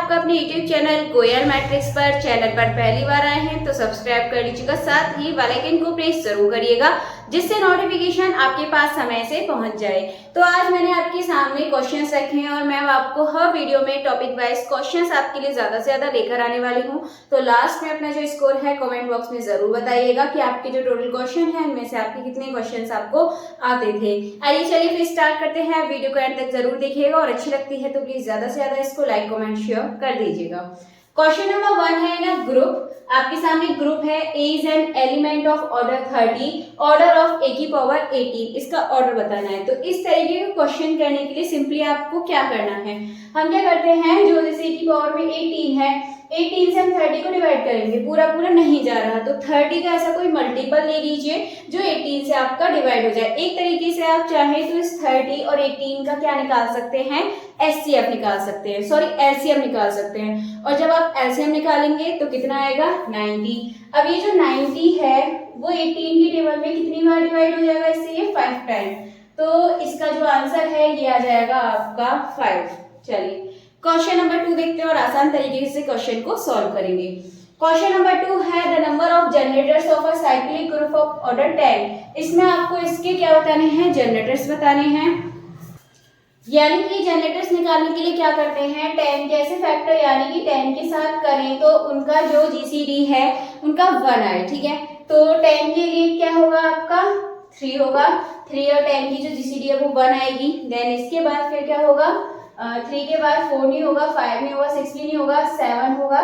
आपका अपने YouTube channel कोयल matrix पर। चैनल पर पहली बार आए हैं तो सब्सक्राइब कर लीजिएगा, साथ ही बेल आइकन को प्रेस जरूर करिएगा जिससे नोटिफिकेशन आपके पास समय से पहुंच जाए। तो आज मैंने आपके सामने क्वेश्चंस रखे हैं और मैं आपको हर वीडियो में टॉपिक वाइज क्वेश्चंस आपके लिए ज्यादा से ज्यादा लेकर आने वाली हूं। तो लास्ट में अपना जो स्कोर है कमेंट बॉक्स में जरूर बताइएगा कि आपके जो टोटल क्वेश्चन है उनमें से आपके कितने क्वेश्चंस आपको आते थे। आइए चलिए फिर स्टार्ट करते हैं। वीडियो को एंड तक जरूर देखिएगा और अच्छी लगती है तो प्लीज ज्यादा से ज्यादा इसको लाइक कमेंट शेयर कर दीजिएगा। क्वेश्चन नंबर 1 है ना ग्रुप। आपके सामने ग्रुप है A is an element of order 30, order of A की पावर 18। इसका ऑर्डर बताना है। तो इस तरीके का क्वेश्चन करने के लिए सिंपली आपको क्या करना है, हम क्या करते हैं, जो जैसे ए की पावर में 18 है, 18 से हम 30 को डिवाइड करेंगे, पूरा पूरा नहीं जा रहा तो 30 का ऐसा कोई मल्टीपल ले लीजिए जो 18 से आपका डिवाइड हो जाए। एक तरीके से आप चाहें तो इस 30 और 18 का क्या निकाल सकते हैं, एचसीएफ निकाल सकते हैं, सॉरी एलसीएम निकाल सकते हैं। और जब आप एलसीएम निकालेंगे तो कितना आएगा, 90। अब ये जो 90 है वो 18 की टेबल में कितनी बार डिवाइड हो जाएगा, इससे ये 5 टाइम। तो इसका जो आंसर है ये आ जाएगा आपका 5। चलिए क्वेश्चन नंबर 2 देखते हैं और आसान तरीके से क्वेश्चन को सॉल्व करेंगे। क्वेश्चन नंबर 2 है the number of generators of a cyclic group of order 10। इसमें आपको इसके क्या बताने हैं, जनरेटर्स बताने हैं। यानी कि जनरेटर्स निकालने के लिए क्या करते हैं, 10 के ऐसे फैक्टर यानी कि 10 के साथ करें तो उनका जो जीसीडी है उनका 1 आए, ठीक है। तो 10 के लिए क्या होगा, आपका 3 होगा, 3 और 10 की जो जीसीडी है वो 1 आएगी। देन इसके बाद फिर क्या होगा, 3 के बाद 4 नहीं होगा, 5 नहीं होगा, 6 भी नहीं होगा, 7 होगा,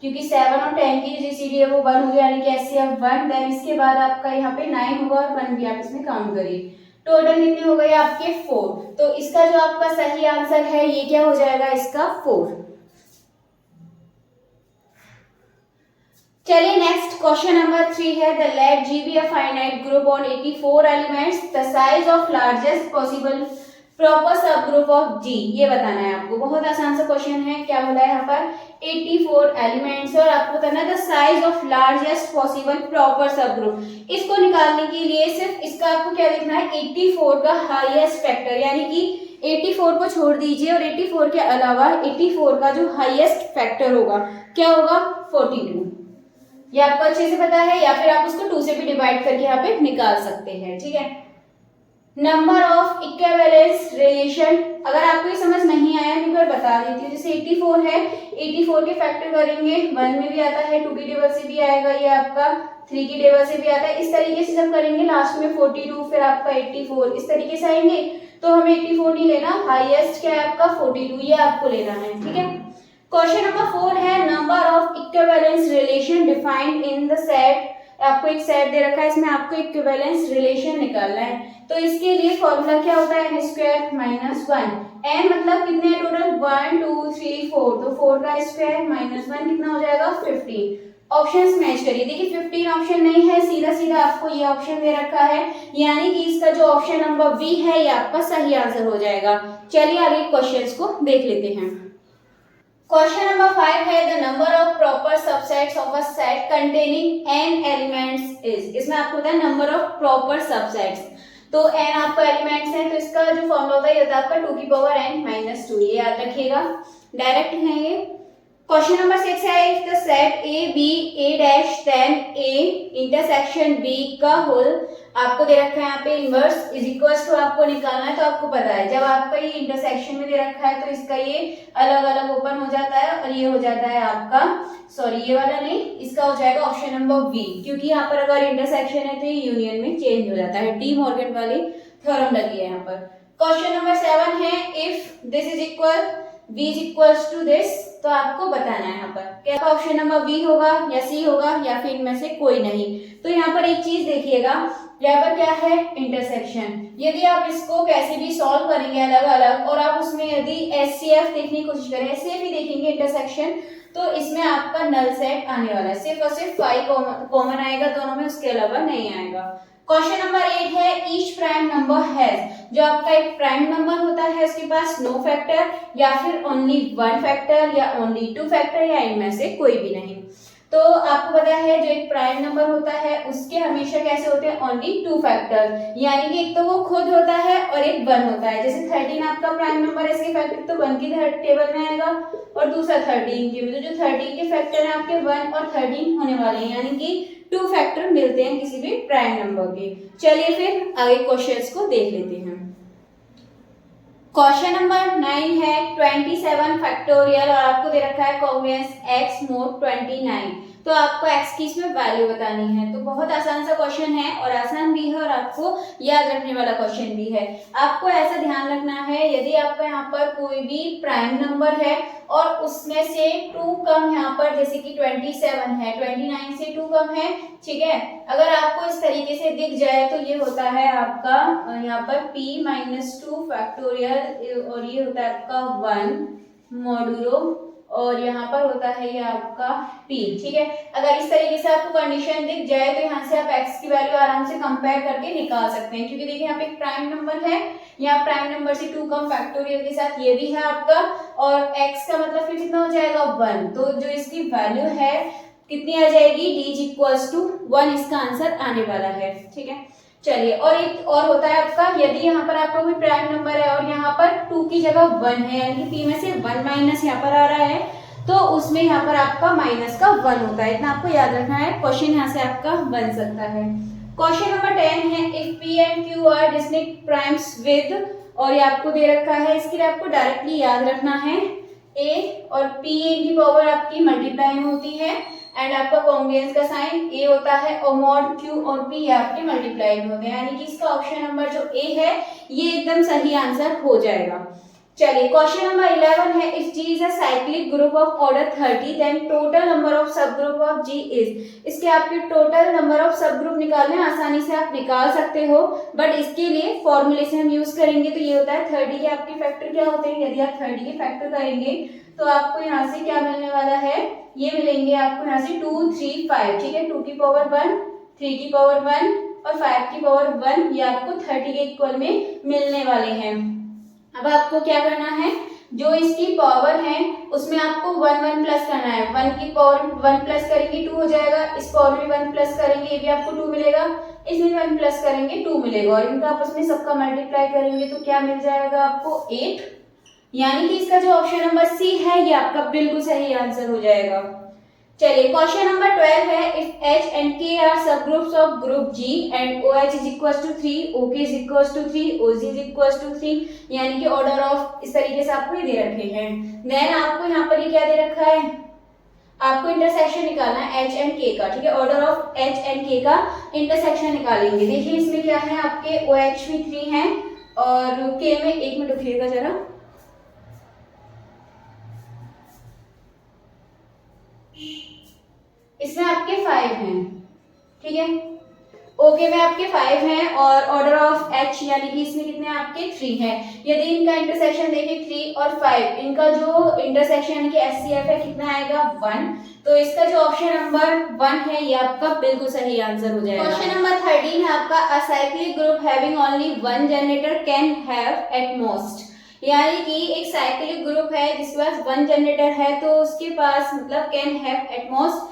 क्योंकि 7 और 10 की जो जीसीडी है वो 1 हो गया यानी कि एचसीएफ 1। देन इसके बाद आपका यहाँ पे 9 होगा और 1 भी आप इसमें काउंट करिए। टोटल कितने हो गए आपके 4। तो इसका जो आपका सही आंसर है ये क्या हो जाएगा, इसका 4। चलिए नेक्स्ट क्वेश्चन नंबर 3 है the let G be a finite group on 84 elements, the size of largest possible proper sub group of G. ये बताना है आपको। बहुत आसान सा क्वेश्चन है। क्या बोला है यहाँ पर, 84 एलिमेंट्स और आपको बताना है the size of largest possible proper sub group. इसको निकालने के लिए सिर्फ इसका आपको क्या देखना है, 84 का हाईएस्ट फैक्टर, यानी कि 84 को छोड़ दीजिए और 84 के अलावा 84 का जो हाईएस्ट फैक्टर होगा क्या होगा, 42। ये आपको अच्छे से पता है, या फिर आप उसको 2 से भी डिवाइड करके यहाँ पे निकाल सकते हैं, ठीक है। नंबर ऑफ इक्विवेलेंस रिलेशन, अगर आपको ये समझ नहीं आया मैं एक बार बता देती हूँ। जैसे 84 है, 84 के फैक्टर करेंगे, 1 में भी आता है, 2 की टेबल से भी आएगा, ये आपका 3 की टेबल से भी आता है। इस तरीके से जब करेंगे लास्ट में 42 फिर आपका 84 इस तरीके से आएंगे। तो हमें 84 नहीं लेना, हाईएस्ट क्या है आपका 42, ये आपको लेना है, ठीक है। क्वेश्चन नंबर 4 है number of equivalence relation defined in the set. आपको एक सेट दे रखा है, इसमें आपको इक्विवेलेंस रिलेशन निकालना है। तो इसके लिए फॉर्मूला क्या होता है, n स्क्वायर माइनस 1। n मतलब कितने हैं टोटल, 1 2 3 4, तो 4 का स्क्वायर माइनस 1 कितना हो जाएगा, 15। ऑप्शंस मैच करिए। देखिए 15 ऑप्शन नहीं है, सीधा सीधा आपको ये ऑप्शन दे रखा है, यानी कि इसका जो ऑप्शन नंबर बी है ये आपका सही आंसर हो जाएगा। चलिए आगे क्वेश्चंस को देख लेते हैं। क्वेश्चन नंबर 5 है the number of proper subsets of a set containing n elements is. इसमें आपको होता है नंबर ऑफ प्रॉपर सबसेट्स, तो n आपको एलिमेंट्स हैं, तो इसका जो फॉर्मूला होता है ये होता है आपका 2 की पावर n माइनस 2। ये याद रखिएगा, डायरेक्ट है ये। क्वेश्चन नंबर 6 है if the set A B A dash then A intersection B का होल, आपको दे रखा है यहाँ पे इनवर्स इज इक्वल्स टू आपको निकालना है। तो आपको पता है जब आपका ये इंटरसेक्शन में दे रखा है तो इसका ये अलग अलग ओपन हो जाता है और ये हो जाता है आपका, सॉरी ये वाला नहीं, इसका हो जाएगा ऑप्शन नंबर बी, क्योंकि यहाँ पर अगर इंटरसेक्शन है तो ये यूनियन में चेंज हो जाता है। डी मॉर्गन वाली थ्योरम लगी है यहाँ पर। क्वेश्चन नंबर 7 है if this is equal b is equals to this, तो आपको बताना है यहाँ पर क्या ऑप्शन नंबर बी होगा या सी होगा या फिर इनमें से कोई नहीं। तो यहाँ पर एक चीज देखिएगा, यहाँ पर क्या है, इंटरसेक्शन। यदि आप इसको कैसे भी सॉल्व करेंगे अलग अलग और आप उसमें यदि एचसीएफ देखने की कोशिश करें, एचसीएफ ही देखेंगे इंटरसेक्शन, तो इसमें आपका नल सेट आने वाला है, सिर्फ और सिर्फ 5 कॉमन आएगा दोनों में, उसके अलावा नहीं आएगा। क्वेश्चन नंबर 8 है ईच प्राइम नंबर हैज, जो आपका एक प्राइम नंबर होता है उसके पास नो फैक्टर या फिर ओनली 1 फैक्टर या ओनली 2 फैक्टर या इनमें से कोई भी नहीं। तो आपको पता है जो एक प्राइम नंबर होता है उसके हमेशा कैसे होते हैं, ओनली 2 फैक्टर, यानी कि एक तो वो खुद होता है और एक 1 होता है। जैसे 13 आपका प्राइम नंबर है, इसके फैक्टर तो 1 की टेबल में आएगा और दूसरा 13 के में, तो जो 13 के फैक्टर है आपके 1 और 13 होने वाले हैं, यानी कि 2 फैक्टर मिलते हैं किसी भी प्राइम नंबर के। चलिए फिर आगे क्वेश्चंस को देख लेते हैं। क्वेश्चन नंबर 9 है 27 फैक्टोरियल और आपको दे रखा है कॉन्ग्रुएंस x mod 29, तो आपको x की इसमें वैल्यू बतानी है। तो बहुत आसान सा क्वेश्चन है और आसान भी है और आपको याद रखने वाला क्वेश्चन भी है। आपको ऐसा ध्यान रखना है, यदि आपका यहाँ पर कोई भी प्राइम नंबर है और उसमें से 2 कम यहाँ पर, जैसे कि 27 है, 29 से 2 कम है, ठीक है, अगर आपको इस तरीके से दिख जाए तो ये होता है आपका यहाँ पर p-2 फैक्टोरियल और ये होता है आपका 1 मॉडुलो और यहाँ पर होता है ये आपका p, ठीक है। अगर इस तरीके से आपको कंडीशन दिख जाए तो यहाँ से आप x की वैल्यू आराम से कंपेयर करके निकाल सकते हैं, क्योंकि देखिए यहाँ पे एक प्राइम नंबर है, यहाँ प्राइम नंबर से 2 कम फैक्टोरियल के साथ ये भी है आपका, और x का मतलब फिर कितना हो जाएगा 1, तो जो इसकी वैल्यू है कितनी आ जाएगी, d = 1 इसका आंसर आने वाला है, ठीक है। चलिए, और एक और होता है आपका, यदि यहाँ पर आपका कोई प्राइम नंबर है और यहाँ पर 2 की जगह 1 है, यानी कि p में से 1 माइनस यहाँ पर आ रहा है, तो उसमें यहाँ पर आपका माइनस का 1 होता है, इतना आपको याद रखना है। क्वेश्चन यहाँ से आपका बन सकता है। क्वेश्चन नंबर 10 है if p and q are distinct primes with, और ये आपको दे रखा है, इसके लिए आपको डायरेक्टली याद रखना है a और p की पावर आपकी मल्टीप्लाई में होती है एंड आपका कॉन्ग्रुएंस का साइन a होता है और मॉड q और p आपके मल्टीप्लाई में होते हैं, यानी कि इसका ऑप्शन नंबर जो a है ये एकदम सही आंसर हो जाएगा। चलिए, क्वेश्चन नंबर 11 है if G is a cyclic group of order 30 then total number of sub group of G is. इसके आपके total number of sub group निकालने आसानी से आप निकाल सकते हो, बट इसके लिए फॉर्मूले से हम यूज करेंगे। तो ये होता है 30 के आपके फैक्टर क्या होते हैं, यदि आप 30 के फैक्टर करेंगे तो आपको यहाँ से क्या मिलने वाला है, ये मिलेंगे आपको यहाँ से 2 3 5, ठीक है, 2 की पावर 1, 3 की पावर 1 और 5 की पावर 1, ये आपको 30 के इक्वल में मिलने वाले हैं। अब आपको क्या करना है, जो इसकी पावर है उसमें आपको 1 1 प्लस करना है, 1 की पावर 1 प्लस करेंगे 2 हो जाएगा, इस पावर में 1 प्लस करेंगे ये भी आपको 2 मिलेगा, इसमें 1 प्लस करेंगे 2 मिलेगा, और इनका आपस में सबका मल्टीप्लाई करेंगे तो क्या मिल जाएगा आपको 8, यानी कि इसका जो ऑप्शन नंबर सी है ये आपका बिल्कुल सही आंसर हो जाएगा। चलिए, क्वेश्चन नंबर 12 है if H and K are subgroups of group G and OH is equal to 3, OK is equal to 3, OG is equal to 3, यानी कि ऑर्डर ऑफ इस तरीके से आपको ये दे रखे हैं। देन आपको यहाँ पर ये क्या दे रखा है, आपको इंटरसेक्शन निकालना है H and K का, ठीक है, order of H and K का इंटरसेक्शन निकालेंगे। देखिए इसमें क्या है, आपके OH में 3 है और K में, एक मिनट रुकिएगा जरा, इसमें आपके 5 हैं, ठीक है, ओके में आपके 5 हैं और ऑर्डर ऑफ H यानी कि इसमें कितने आपके 3 हैं। यदि इनका इंटरसेक्शन देखें 3 और 5, इनका जो इंटरसेक्शन यानी कि SCF है कितना आएगा 1, तो इसका जो ऑप्शन नंबर 1 है ये आपका बिल्कुल सही आंसर हो जाएगा। क्वेश्चन नंबर 13 है आपका अ cyclic group having only 1 generator can have at most, यानी कि एक साइक्लिक ग्रुप है जिसके पास 1 जनरेटर है, तो उसके पास मतलब कैन हैव एट मोस्ट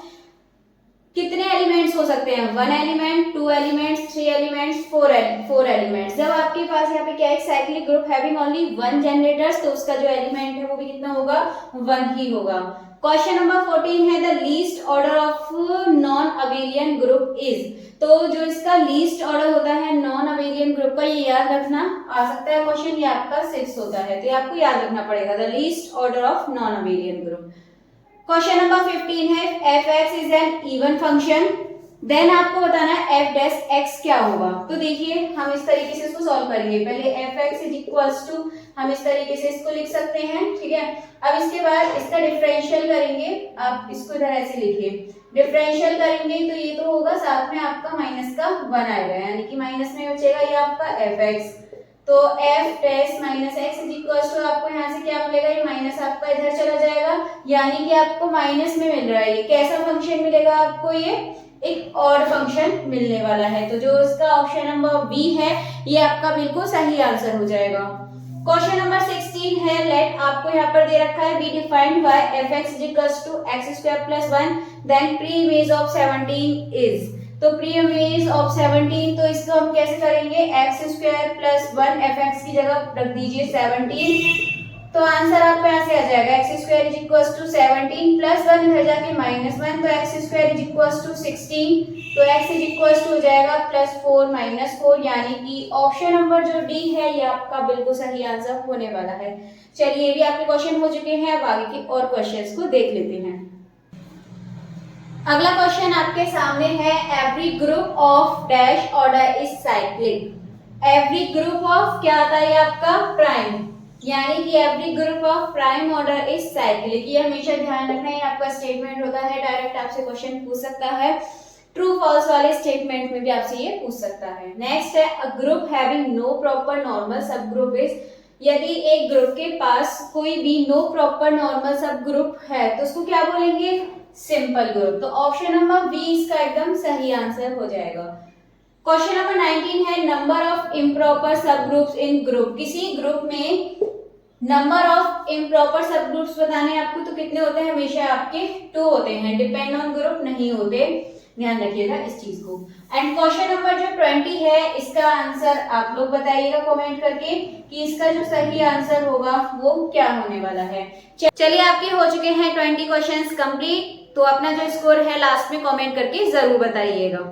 कितने एलिमेंट्स हो सकते हैं, 1 एलिमेंट, 2 एलिमेंट्स, 3 एलिमेंट्स, 4 एलिमेंट्स। जब आपके पास यहाँ पे क्या है cyclic group having only 1 generators, तो उसका जो एलिमेंट है वो भी कितना होगा, 1 ही होगा। क्वेश्चन नंबर 14 है the least order of non abelian group is, तो जो इसका लीस्ट ऑर्डर होता है नॉन अबेलियन ग्रुप का, ये याद रखना आ सकता है क्वेश्चन, ये आपका 6 होता है, तो ये आपको याद रखना पड़ेगा, the least order of non abelian group. Question number 15 है f(x) is an even function, then आपको बताना है f' क्या होगा। तो देखिए हम इस तरीके से इसको सॉल्व करेंगे, पहले f(x) इज इक्वल्स टू, हम इस तरीके से इसको लिख सकते हैं, ठीक है। अब इसके बाद इसका डिफरेंशियल करेंगे, आप इसको इधर ऐसे लिखिए, डिफरेंशियल करेंगे तो ये तो होगा, साथ में आपका माइनस का 1 आएगा, यानी कि माइनस में बचेगा ये आपका f(x), तो f' minus x is equals to, आपको यहाँ से क्या मिलेगा, ये माइनस आपका इधर चला जाएगा, यानी कि आपको माइनस में मिल रहा है। ये कैसा फंक्शन मिलेगा आपको, ये एक ऑड फंक्शन मिलने वाला है, तो जो इसका ऑप्शन नंबर बी है ये आपका बिल्कुल सही आंसर हो जाएगा। क्वेश्चन नंबर 16 है, लेट आपको यहाँ पर दे रखा है B defined by fx is equals to x square plus 1 then pre image of 17 is. तो प्री इमेज ऑफ 17, तो इसको हम कैसे करेंगे, x स्क्वायर प्लस 1 fx की जगह रख दीजिए 17, तो आंसर आपको यहाँ से आ जाएगा x square is equals to 17 plus 1 इधर जाके -1, तो x square is equals to 16, तो x इज इक्वल्स टू हो जाएगा +4 -4, यानी कि ऑप्शन नंबर जो डी है ये आपका बिल्कुल सही आंसर होने वाला है। चलिए ये भी आपके क्वेश्चन हो चुके हैं, अब आगे के और क्वेश्चंस को देख लेते हैं। अगला क्वेश्चन आपके सामने है, every group of dash order is cyclic. Every group of क्या आता है आपका, प्राइम, यानी कि every group of prime order is cyclic. ये हमेशा ध्यान रखना है, आपका स्टेटमेंट होता है, डायरेक्ट आपसे क्वेश्चन पूछ सकता है, ट्रू फॉल्स वाले स्टेटमेंट में भी आपसे ये पूछ सकता है। नेक्स्ट है, a group having no proper normal sub group is. यदि एक ग्रुप के पास कोई भी no proper normal sub group है तो उसको क्या बोलेंगे, सिंपल ग्रुप। तो ऑप्शन नंबर बी इसका एकदम सही आंसर हो जाएगा। क्वेश्चन नंबर 19 है, नंबर ऑफ इम्प्रॉपर सब ग्रुप्स इन ग्रुप। किसी ग्रुप में नंबर ऑफ इम्प्रॉपर सब ग्रुप्स बताने हैं आपको, तो कितने होते हैं, हमेशा आपके 2 होते हैं, डिपेंड ऑन ग्रुप नहीं होते, ध्यान रखिएगा इस चीज को। एंड क्वेश्चन नंबर जो 20 है, इसका आंसर आप लोग बताइएगा कमेंट करके कि इसका जो सही आंसर होगा वो क्या होने वाला है। चलिए आपके हो चुके हैं 20 क्वेश्चंस कंप्लीट, तो अपना जो स्कोर है लास्ट में कमेंट करके जरूर बताइएगा।